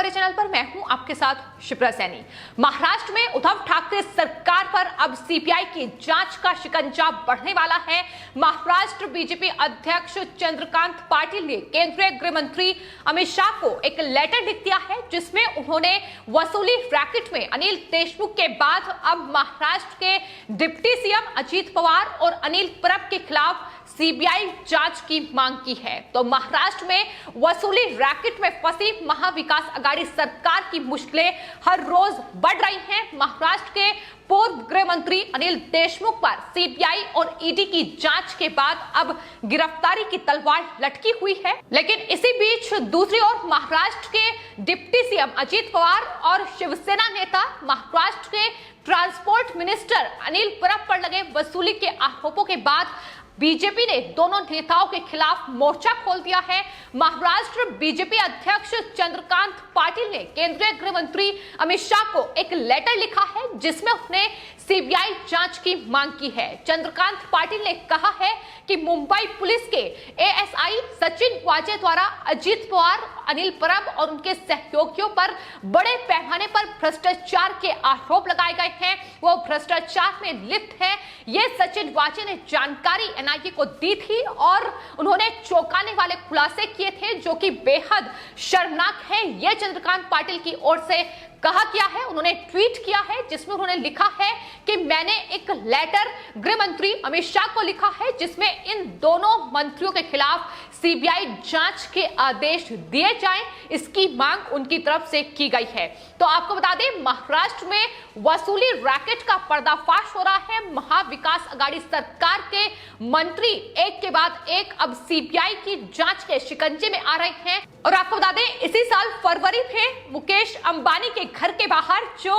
हमारे चैनल पर। मैं हूं आपके साथ शिप्रा सैनी। महाराष्ट्र में उद्धव ठाकरे सरकार पर अब सीबीआई की जांच का शिकंजा बढ़ने वाला है। महाराष्ट्र बीजेपी अध्यक्ष चंद्रकांत पाटिल ने केंद्रीय गृह मंत्री अमित शाह को एक लेटर लिख दिया है, जिसमें उन्होंने वसूली रैकेट में अनिल देशमुख के बाद अब महाराष्ट्र के डिप्टी सीएम अजीत पवार और अनिल परब के खिलाफ सीबीआई जांच की मांग की है। तो महाराष्ट्र में वसूली रैकेट में फंसी महाविकास अघाड़ी सरकार की मुश्किलें हर रोज बढ़ रही हैं। महाराष्ट्र के पूर्व गृह मंत्री अनिल देशमुख पर सीबीआई और ईडी की जांच के बाद अब गिरफ्तारी की तलवार लटकी हुई है। लेकिन इसी बीच दूसरी ओर महाराष्ट्र के डिप्टी सीएम अजीत पवार और शिवसेना नेता महाराष्ट्र के ट्रांसपोर्ट मिनिस्टर अनिल परब पर लगे वसूली के आरोपों के बाद बीजेपी ने दोनों नेताओं के खिलाफ मोर्चा खोल दिया है। महाराष्ट्र बीजेपी अध्यक्ष चंद्रकांत पाटिल ने केंद्रीय गृह मंत्री अमित शाह को एक लेटर लिखा है, जिसमें उसने सीबीआई जांच की मांग की है। चंद्रकांत पाटिल ने कहा है कि मुंबई पुलिस के एएसआई सचिन वाजे द्वारा अजीत पवार, अनिल परब और उनके सहयोगियों पर बड़े पैमाने पर भ्रष्टाचार के आरोप लगाए गए हैं। वो भ्रष्टाचार में लिप्त है, ये सचिन वाजे ने जानकारी एनआईए को दी थी और उन्होंने चौंकाने वाले खुलासे किए थे, जो कि बेहद शर्मनाक है। ये चंद्रकांत पाटिल की ओर से कहा गया है। उन्होंने ट्वीट किया है, जिसमें उन्होंने लिखा है कि मैंने एक लेटर गृह मंत्री अमित शाह को लिखा है, जिसमें इन दोनों मंत्रियों के खिलाफ सीबीआई जांच के आदेश दिए जाएं, इसकी मांग उनकी तरफ से की गई है। तो आपको बता दें, महाराष्ट्र में वसूली रैकेट का पर्दाफाश हो रहा है। महाविकास अघाड़ी सरकार के मंत्री एक के बाद एक अब सीबीआई की जांच के शिकंजे में आ रहे हैं। और आपको बता दें, इसी साल फरवरी में मुकेश अंबानी के घर के बाहर जो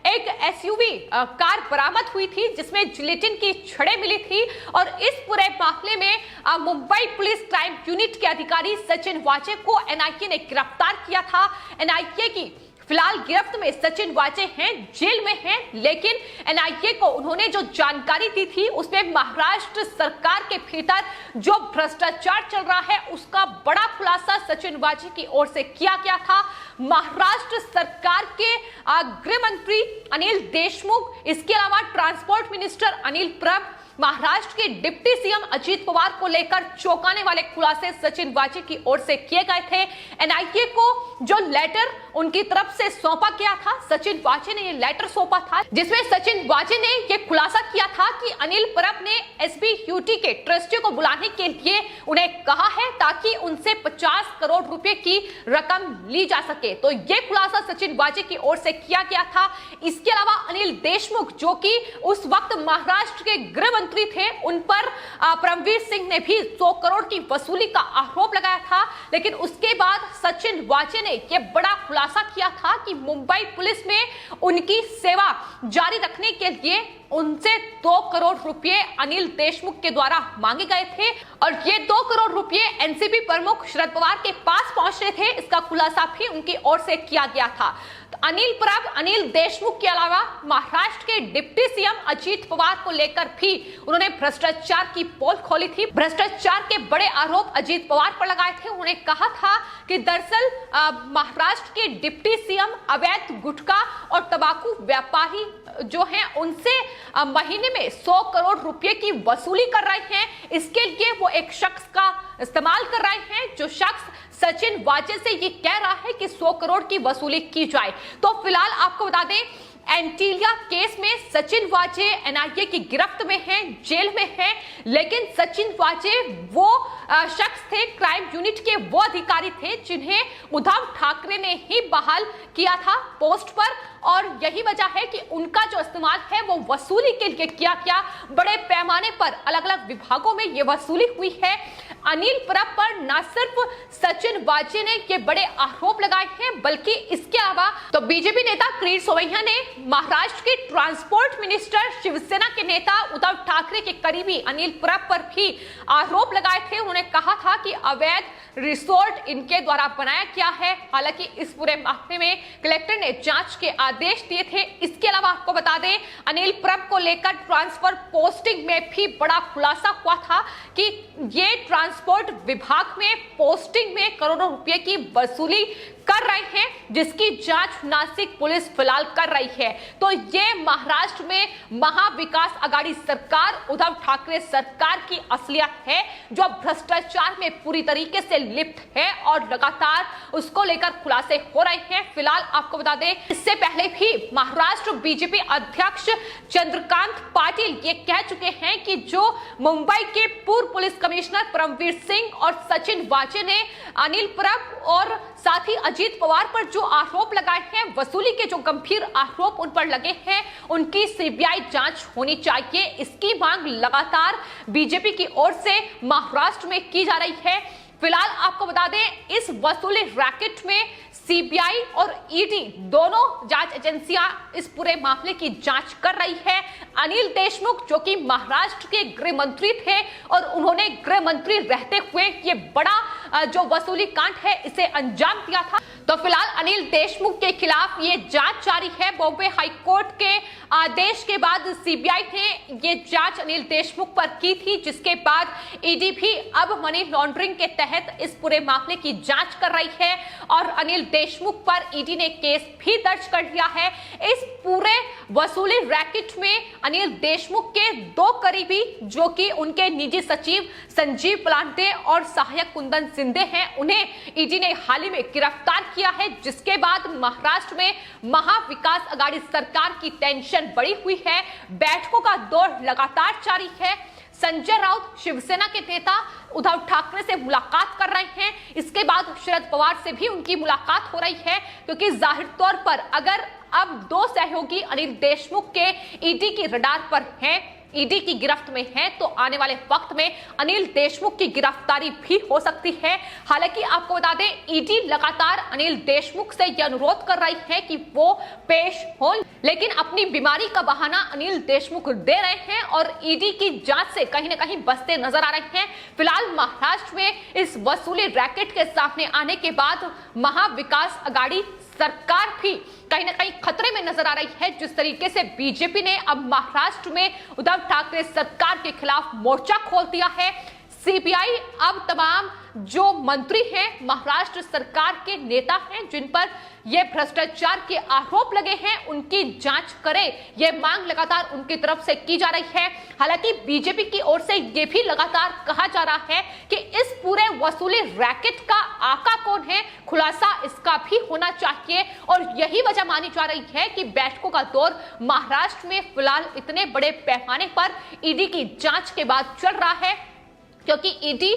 एक एसयूवी कार बरामद हुई थी, जिसमें जिलेटिन की छड़ें मिली थी, और इस पूरे मामले में मुंबई पुलिस क्राइम यूनिट के अधिकारी सचिन वाजे को एनआईए ने गिरफ्तार किया था। एनआईए की फिलहाल गिरफ्त में सचिन वाजे हैं, जेल में हैं, लेकिन एनआईए को उन्होंने जो जानकारी दी थी उसमें महाराष्ट्र सरकार के भीतर जो भ्रष्टाचार चल रहा है उसका बड़ा खुलासा सचिन वाजे की ओर से किया गया था। महाराष्ट्र सरकार के गृह मंत्री अनिल देशमुख, इसके अलावा ट्रांसपोर्ट मिनिस्टर अनिल परब, महाराष्ट्र के डिप्टी सीएम अजीत पवार को लेकर चौंकाने वाले खुलासे सचिन वाजे की ओर से किए गए थे। एनआईए को जो लेटर उनकी तरफ से सौंपा गया था, सचिन वाजे ने ये लेटर सौंपा था, जिसमें सचिन वाजे ने ये खुलासा किया था कि अनिल परब ने एसबीयूटी के ट्रस्टी को बुलाने के लिए उन्हें कहा है, ताकि उनसे 50 करोड़ रुपए की रकम ली जा सके। तो ये खुलासा सचिन वाजे की ओर से किया गया था। इसके अलावा अनिल देशमुख, जो कि उस वक्त महाराष्ट्र के गृह मंत्री थे, उन पर परमवीर सिंह ने भी 100 करोड़ की वसूली का आरोप लगाया था। लेकिन उसके बाद सचिन वाजे ने यह बड़ा खुलासा किया था कि मुंबई पुलिस में उनकी सेवा जारी रखने के लिए उनसे 2 करोड़ रुपए अनिल देशमुख के द्वारा मांगे गए थे, और ये 2 करोड़ रुपए एनसीपी प्रमुख शरद पवार के पास पहुंचे थे। इसका खुलासा भी उनकी ओर से किया गया था। तो अनिल परब, अनिल देशमुख के अलावा महाराष्ट्र के डिप्टी सीएम अजीत पवार को लेकर भी उन्होंने भ्रष्टाचार की पोल खोली थी। भ्रष्टाचार के बड़े आरोप अजीत पवार पर लगाए थे। उन्होंने कहा था कि दरअसल महाराष्ट्र के डिप्टी सीएम अवैध गुटखा और तंबाकू व्यापारी जो हैं, उनसे महीने में 100 करोड़ रुपए की वसूली कर रहे हैं। इसके लिए वो एक शख्स का इस्तेमाल कर रहे हैं, जो शख्स सचिन वाजे से ये कह रहा है कि 100 करोड़ की वसूली की जाए। तो फिलहाल आपको बता दें, एंटीलिया केस में सचिन वाजे एनआईए की गिरफ्त में हैं, जेल में हैं, लेकिन सचिन वाजे वो शख्स थे, क्राइम यूनिट के वो अधिकारी थे, जिन्हें उद्धव ठाकरे ने ही बहाल किया था पोस्ट पर, और यही वजह है कि उनका जो इस्तेमाल है वो वसूली के लिए किया गया। बड़े पैमाने पर अलग अलग विभागों में ये वसूली हुई है। अनिल परब पर न सिर्फ सचिन वाजे ने ये बड़े आरोप लगाए हैं, बल्कि इसके अलावा तो बीजेपी नेता किरीट सोमैया ने महाराष्ट्र के ट्रांसपोर्ट मिनिस्टर, शिवसेना के नेता उद्धव ठाकरे के करीबी अनिल परब पर भी आरोप लगाए थे। उन्होंने कहा था कि अवैध रिसोर्ट इनके द्वारा बनाया गया है। हालांकि इस पूरे मामले में कलेक्टर ने जांच के आदेश दिए थे। इसके अलावा आपको बता दें, अनिल परब को लेकर ट्रांसफर पोस्टिंग में भी बड़ा खुलासा हुआ था कि ये ट्रांसपोर्ट विभाग में पोस्टिंग में करोड़ों रुपए की वसूली कर रहे हैं, जिसकी जांच नासिक पुलिस फिलहाल कर रही है। तो ये महाराष्ट्र में महाविकास आघाड़ी सरकार, उद्धव ठाकरे सरकार की असलियत है, जो भ्रष्टाचार में पूरी तरीके से लिप्त है और लगातार उसको लेकर खुलासे हो रहे हैं। फिलहाल आपको बता दें, इससे पहले भी महाराष्ट्र बीजेपी अध्यक्ष चंद्रकांत पाटिल ये कह चुके हैं कि जो मुंबई के पूर्व पुलिस कमिश्नर परमवीर सिंह और सचिन वाजे ने अनिल परब और साथ ही अजीत पवार पर जो आरोप लगाए हैं, वसूली के जो गंभीर आरोप उन पर लगे हैं, उनकी सीबीआई जांच होनी चाहिए। इसकी मांग लगातार बीजेपी की ओर से महाराष्ट्र में की जा रही है। फिलहाल आपको बता दें, इस वसूली रैकेट में सीबीआई और ईडी दोनों जांच एजेंसियां इस पूरे मामले की जांच कर रही है। अनिल देशमुख जो कि महाराष्ट्र के गृह मंत्री थे और उन्होंने गृह मंत्री रहते हुए ये बड़ा जो वसूली कांड है इसे अंजाम दिया था। तो फिलहाल अनिल देशमुख के खिलाफ ये जांच जारी है। बॉम्बे हाईकोर्ट के आदेश के बाद सीबीआई ने ये जांच अनिल देशमुख पर की थी, जिसके बाद ईडी भी अब मनी लॉन्ड्रिंग के तहत इस पूरे मामले की जांच कर रही है और अनिल देशमुख पर ईडी ने केस भी दर्ज कर लिया है। इस पूरे वसूली रैकेट में अनिल देशमुख के दो करीबी, जो कि उनके निजी सचिव संजीव पलांटे और सहायक कुंदन सिंधे हैं, उन्हें ईडी ने हाल ही में गिरफ्तार किया है, जिसके बाद महाराष्ट्र में महाविकास आघाड़ी सरकार की टेंशन बढ़ी हुई है। बैठकों का दौर लगातार जारी है। संजय राउत शिवसेना के नेता उद्धव ठाकरे से मुलाकात कर रहे हैं। इसके बाद शरद पवार से भी उनकी मुलाकात हो रही है, क्योंकि जाहिर तौर पर अगर अब दो सहयोगी अनिल देशमुख के ईडी की रडार पर हैं, ईडी की गिरफ्त में है, तो आने वाले वक्त में अनिल देशमुख की गिरफ्तारी भी हो सकती है। हालांकि आपको बता दें, ईडी लगातार अनिल देशमुख से यह अनुरोध कर रही है कि वो पेश हो, लेकिन अपनी बीमारी का बहाना अनिल देशमुख दे रहे हैं और ईडी की जांच से कहीं ना कहीं बचते नजर आ रहे हैं। फिलहाल महाराष्ट्र में इस वसूली रैकेट के सामने आने के बाद महाविकास आघाड़ी सरकार भी कहीं ना कहीं खतरे में नजर आ रही है। जिस तरीके से बीजेपी ने अब महाराष्ट्र में उद्धव ठाकरे सरकार के खिलाफ मोर्चा खोल दिया है, सीबीआई अब तमाम जो मंत्री हैं, महाराष्ट्र सरकार के नेता हैं, जिन पर यह भ्रष्टाचार के आरोप लगे हैं, उनकी जांच करे, यह मांग लगातार उनकी तरफ से की जा रही है। हालांकि बीजेपी की ओर से यह भी लगातार कहा जा रहा है कि इस पूरे वसूली रैकेट का आका कौन है, खुलासा इसका भी होना चाहिए और यही वजह मानी जा रही है कि बैठकों का दौर महाराष्ट्र में फिलहाल इतने बड़े पैमाने पर ईडी की जांच के बाद चल रहा है, क्योंकि ईडी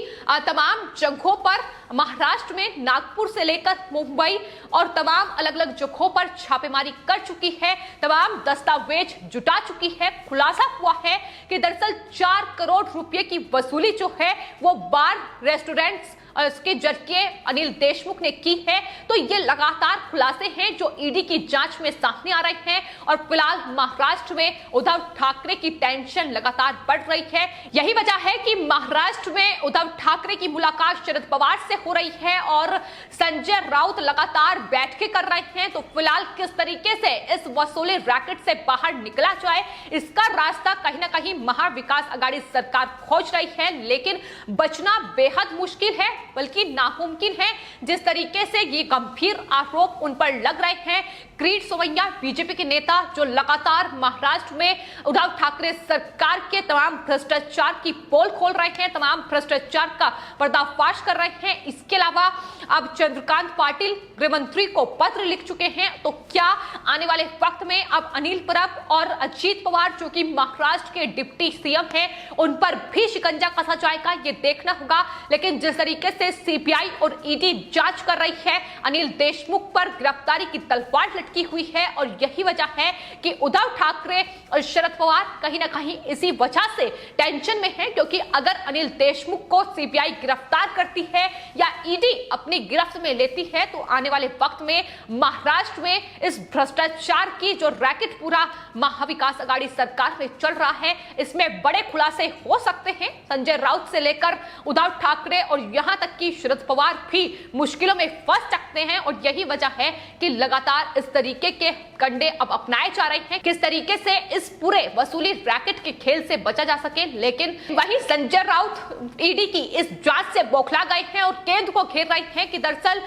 तमाम जगहों पर महाराष्ट्र में नागपुर से लेकर मुंबई और तमाम अलग अलग जगहों पर छापेमारी कर चुकी है, तमाम दस्तावेज जुटा चुकी है। खुलासा हुआ है कि दरअसल 4 करोड़ रुपए की वसूली जो है वो बार रेस्टोरेंट्स उसके जरिए अनिल देशमुख ने की है। तो ये लगातार खुलासे हैं जो ईडी की जांच में सामने आ रहे हैं और फिलहाल महाराष्ट्र में उद्धव ठाकरे की टेंशन लगातार बढ़ रही है। यही वजह है कि महाराष्ट्र में उद्धव ठाकरे की मुलाकात शरद पवार से हो रही है और संजय राउत लगातार बैठकें कर रहे हैं। तो फिलहाल किस तरीके से इस वसूली रैकेट से बाहर निकला जाए, इसका रास्ता कहीं ना कहीं महाविकास आघाड़ी सरकार खोज रही है, लेकिन बचना बेहद मुश्किल है, बल्कि नामुमकिन है। जिस तरीके से ये गंभीर आरोप उन पर लग रहे हैं, किरीट सोमैया बीजेपी के नेता जो लगातार महाराष्ट्र में उद्धव ठाकरे सरकार के तमाम भ्रष्टाचार की पोल खोल रहे हैं, तमाम भ्रष्टाचार का पर्दाफाश कर रहे हैं। इसके अलावा अब चंद्रकांत पाटिल गृह मंत्री को पत्र लिख चुके हैं। तो क्या आने वाले वक्त में अब अनिल परब और अजीत पवार जो कि महाराष्ट्र के डिप्टी सीएम हैं, उन पर भी शिकंजा कसा जाएगा, ये देखना होगा। लेकिन जिस तरीके से सीबीआई और ईडी जांच कर रही है, अनिल देशमुख पर गिरफ्तारी की तलवार लटकी हुई है और यही वजह है कि उद्धव ठाकरे और शरद पवार कहीं ना कहीं इसी वजह से टेंशन में है, क्योंकि अगर अनिल देशमुख को सीबीआई गिरफ्तार करती है या ईडी अपनी गिरफ्त में लेती है, तो आने वाले वक्त में महाराष्ट्र में इस भ्रष्टाचार की जो रैकेट पूरा महाविकास आघाड़ी सरकार में चल रहा है, इसमें बड़े खुलासे हो सकते हैं। संजय राउत से लेकर उद्धव ठाकरे और यहां तक तक कि शरद पवार भी मुश्किलों में फंस सकते हैं। और यही वजह है कि लगातार इस तरीके के कंडे अब अपनाए जा रहे हैं, किस तरीके से इस पूरे वसूली रैकेट के खेल से बचा जा सके। लेकिन वही संजय राउत ईडी की इस जांच से बौखला गए हैं और केंद्र को घेर रहे हैं कि दरअसल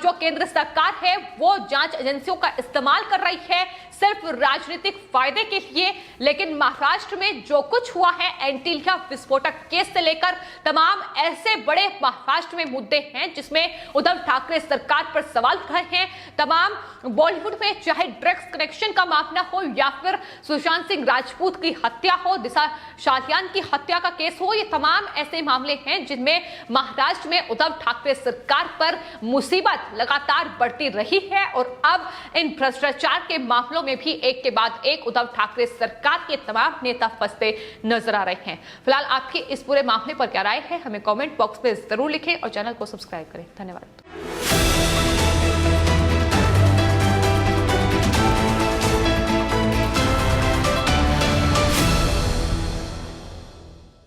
जो केंद्र सरकार है वो जांच एजेंसियों का इस्तेमाल कर रही है सिर्फ राजनीतिक फायदे के लिए। लेकिन महाराष्ट्र में जो कुछ हुआ है, एंटीलिया विस्फोटक केस से लेकर तमाम ऐसे बड़े महाराष्ट्र में मुद्दे हैं जिसमें उद्धव ठाकरे सरकार पर सवाल उठ रहे हैं। तमाम बॉलीवुड में चाहे ड्रग्स कनेक्शन का मामला हो या फिर सुशांत सिंह राजपूत की हत्या हो, दिशा शालियान की हत्या का केस हो, ये तमाम ऐसे मामले हैं जिनमें महाराष्ट्र में उद्धव ठाकरे सरकार पर मुसीबत लगातार बढ़ती रही है। और अब इन भ्रष्टाचार के मामलों में भी एक के बाद एक उद्धव ठाकरे सरकार के तमाम नेता फंसते नजर आ रहे हैं। फिलहाल आपकी इस पूरे मामले पर क्या राय है, हमें कमेंट बॉक्स में जरूर लिखें और चैनल को सब्सक्राइब करें। धन्यवाद।